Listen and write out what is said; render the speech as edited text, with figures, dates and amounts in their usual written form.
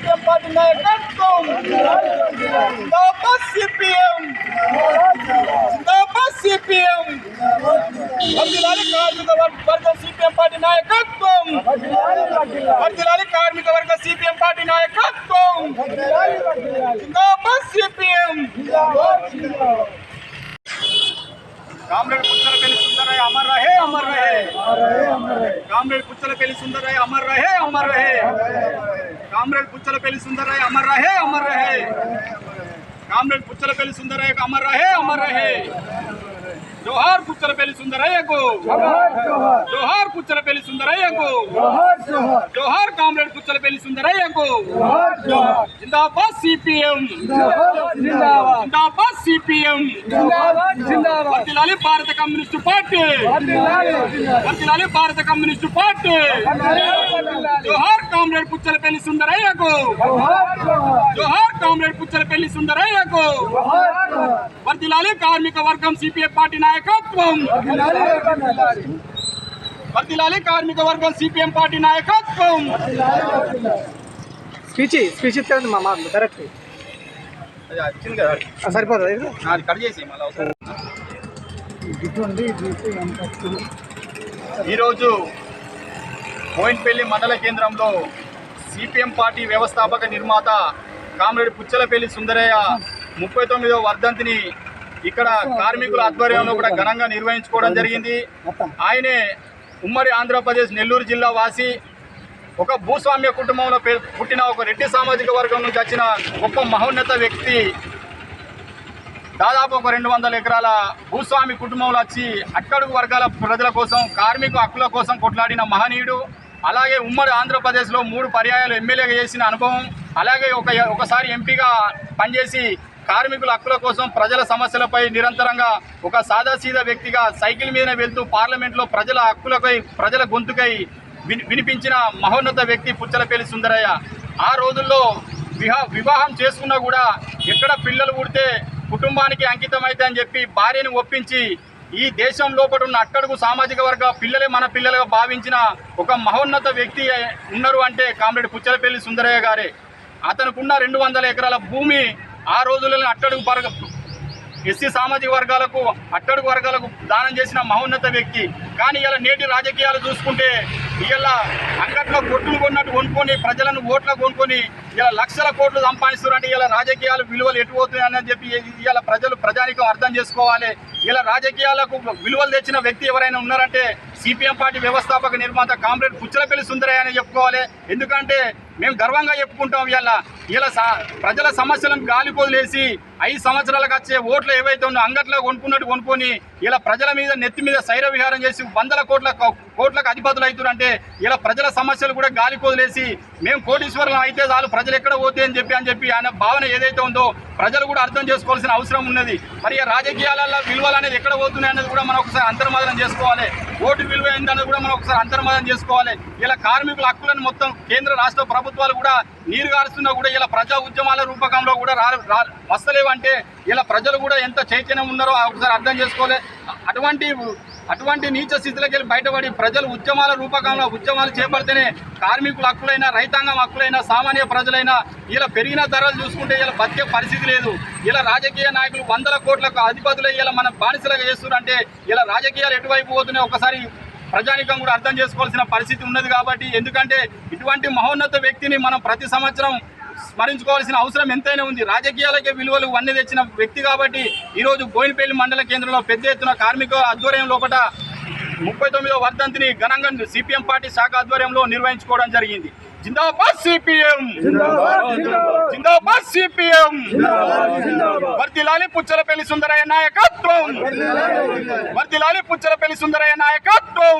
CPM party నాయకత్వం జిందాబాద్ CPM జిందాబాద్ CPM వర్ధిల్లాలి కార్మిక వర్గం సిపిఎం పార్టీ నాయకత్వం వర్ధిల్లాలి కార్మిక వర్గ సిపిఎం పార్టీ నాయకత్వం జిందాబాద్ సిపిఎం कामरेड पुच्छलपल्ली सुंदरయ్య अमर रहे अमर रहे कामरेड पुच्छलपल्ली सुंदरయ్య अमर रहे अमर रहे कामरेड पुच्छलपल्ली सुंदरయ్య अमर रहे अमर रहे कामरेड पुच्छलपल्ली सुंदरయ్య अमर रहे अमर रहे जोहार पुच्छलपल्ली सुंदरయ్య को जोहार पुच्छलपल्ली सुंदरయ్య को जोहार कामरेड पुच्छलपल्ली सुंदरయ్య को जिंदाबाद सीपीएम जिंदाबाद सीपीएम వర్ధిల్లాలి భారత కమ్యూనిస్టు పార్టీ వర్ధిల్లాలి భారత కమ్యూనిస్టు పార్టీ జోహార్ కామ్రేడ్ పుచ్చలపల్లి సుందరయ్యకు జోహార్ కామ్రేడ్ పుచ్చలపల్లి సుందరయ్యకు వర్ధిల్లాలి కార్మిక వర్గం సిపిఎం పార్టీ నాయకత్వం వర్ధిల్లాలి కార్మిక వర్గం సిపిఎం పార్టీ నాయకత్వం స్పీచ్ ఇస్తాను మా డైరెక్ట్ సరిపోతుంది అది కట్ చేసి మళ్ళీ ఈరోజు బోయిన్పల్లి మండల కేంద్రంలో సిపిఎం పార్టీ వ్యవస్థాపక నిర్మాత కామ్రేడ్ పుచ్చలపల్లి సుందరయ్య 39వ వర్ధంతిని ఇక్కడ కార్మికుల ఆధ్వర్యంలో కూడా ఘనంగా నిర్వహించుకోవడం జరిగింది. ఆయనే ఉమ్మడి ఆంధ్రప్రదేశ్ నెల్లూరు జిల్లా వాసి, ఒక భూస్వామ్య కుటుంబంలో పుట్టిన ఒక రెడ్డి సామాజిక వర్గం నుంచి వచ్చిన గొప్ప మహోన్నత వ్యక్తి. దాదాపు ఒక 200 ఎకరాల భూస్వామి కుటుంబంలో వచ్చి అట్టడుగు వర్గాల ప్రజల కోసం, కార్మిక హక్కుల కోసం కొట్లాడిన మహనీయుడు. అలాగే ఉమ్మడి ఆంధ్రప్రదేశ్లో 3 పర్యాయాలు ఎమ్మెల్యేగా చేసిన అనుభవం, అలాగే ఒకసారి ఎంపీగా పనిచేసి కార్మికుల హక్కుల కోసం, ప్రజల సమస్యలపై నిరంతరంగా ఒక సాదాసీదా వ్యక్తిగా సైకిల్ మీద వెళ్తూ పార్లమెంట్లో ప్రజల హక్కులపై, ప్రజల గొంతుకై వినిపించిన మహోన్నత వ్యక్తి పుచ్చలపల్లి సుందరయ్య. ఆ రోజుల్లో వివాహం చేసుకున్నా కూడా ఎక్కడ పిల్లలు పుడితే కుటుంబానికి అంకితం అయితే అని చెప్పి భార్యను ఒప్పించి ఈ దేశం లోపల ఉన్న అట్టడుగు సామాజిక వర్గ పిల్లలే మన పిల్లలుగా భావించిన ఒక మహోన్నత వ్యక్తి ఉన్నారు అంటే కామ్రేడ్ పుచ్చలపల్లి సుందరయ్య గారే. అతనుకున్న 200 ఎకరాల భూమి ఆ రోజులలో అట్టడుగు ఎస్సీ సామాజిక వర్గాలకు, అట్టడుగు వర్గాలకు దానం చేసిన మహోన్నత వ్యక్తి. కానీ ఇలా నేటి రాజకీయాలు చూసుకుంటే ఇలా అంగట్లో కొట్టులు కొన్నట్టు కొనుక్కొని, ప్రజలను ఓట్లు కొనుక్కొని ఇలా లక్షల కోట్లు సంపాదిస్తున్నారంటే ఇలా రాజకీయాలు విలువలు ఎటుపోతున్నాయని చెప్పి ఇలా ప్రజానికం అర్థం చేసుకోవాలి. ఇలా రాజకీయాలకు విలువలు తెచ్చిన వ్యక్తి ఎవరైనా ఉన్నారంటే సిపిఎం పార్టీ వ్యవస్థాపక నిర్మాత కామ్రేడ్ పుచ్చలపల్లి సుందరయ్య అని చెప్పుకోవాలి. ఎందుకంటే మేము గర్వంగా చెప్పుకుంటాం. ఇలా ప్రజల సమస్యలను గాలిపోదులేసి 5 సంవత్సరాలకు వచ్చే ఓట్లు ఏవైతే ఉన్నాయో అంగట్లో కొనుక్కున్నట్టు కొనుక్కొని ఇలా ప్రజల మీద నెత్తి మీద శైర విహారం చేసి 100 కోట్లకు అధిపతులు అవుతారంటే ఇలా ప్రజల సమస్యలు కూడా గాలిపోదులేసి మేము కోటీశ్వరులు అయితే చాలు, ప్రజలు ఎక్కడ పోతే అని చెప్పి ఆయన భావన ఏదైతే ఉందో ప్రజలు కూడా అర్థం చేసుకోవాల్సిన అవసరం ఉన్నది. మరి రాజకీయాలలో విలువలు అనేది ఎక్కడ పోతున్నాయి అనేది కూడా మనం ఒకసారి అంతర్మాదనం చేసుకోవాలి. ఓటు విలువ ఏంటనేది కూడా మనం ఒకసారి అంతర్మాదనం చేసుకోవాలి. ఇలా కార్మికుల హక్కులను మొత్తం కేంద్ర రాష్ట్ర ప్రభుత్వాలు కూడా నీరు గారుస్తున్నా కూడా ఇలా ప్రజా ఉద్యమాల రూపకంలో కూడా వస్తలేవు అంటే ఇలా ప్రజలు కూడా ఎంత చైతన్యం ఉన్నారో ఒకసారి అర్థం చేసుకోవాలి. అటువంటి నీచ స్థితిలోకి వెళ్ళి బయటపడి ప్రజలు ఉద్యమాల రూపకంలో ఉద్యమాలు చేపడితేనే కార్మికుల హక్కులైనా, రైతాంగం హక్కులైనా, సామాన్య ప్రజలైనా ఇలా పెరిగిన ధరలు చూసుకుంటే ఇలా బతికే పరిస్థితి లేదు. ఇలా రాజకీయ నాయకులు 100 కోట్లకు అధిపతులు ఇలా మన బానిసలుగా చేస్తున్నారంటే ఇలా రాజకీయాలు ఎటువైపు పోతున్నాయి ఒకసారి ప్రజానికం కూడా అర్థం చేసుకోవాల్సిన పరిస్థితి ఉన్నది. కాబట్టి ఎందుకంటే ఇటువంటి మహోన్నత వ్యక్తిని మనం ప్రతి సంవత్సరం స్మరించుకోవాల్సిన అవసరం ఎంతైనా ఉంది. రాజకీయాలకే విలువలు వన్నీ తెచ్చిన వ్యక్తి కాబట్టి ఈరోజు బోయినపల్లి మండల కేంద్రంలో పెద్ద ఎత్తున కార్మిక ఆధ్వర్యం లోపల 39వ వర్ధంతిని ఘనంగా సిపిఎం పార్టీ శాఖ ఆధ్వర్యంలో నిర్వహించుకోవడం జరిగింది. జిందాబాద్ సిపిఎం, జిందాబాద్ సిపిఎం, వర్ధిల్లాలి పుచ్చలపల్లి సుందరయ్య నాయకత్వం, వర్ధిల్లాలి పుచ్చలపల్లి సుందరయ్య నాయకత్వం.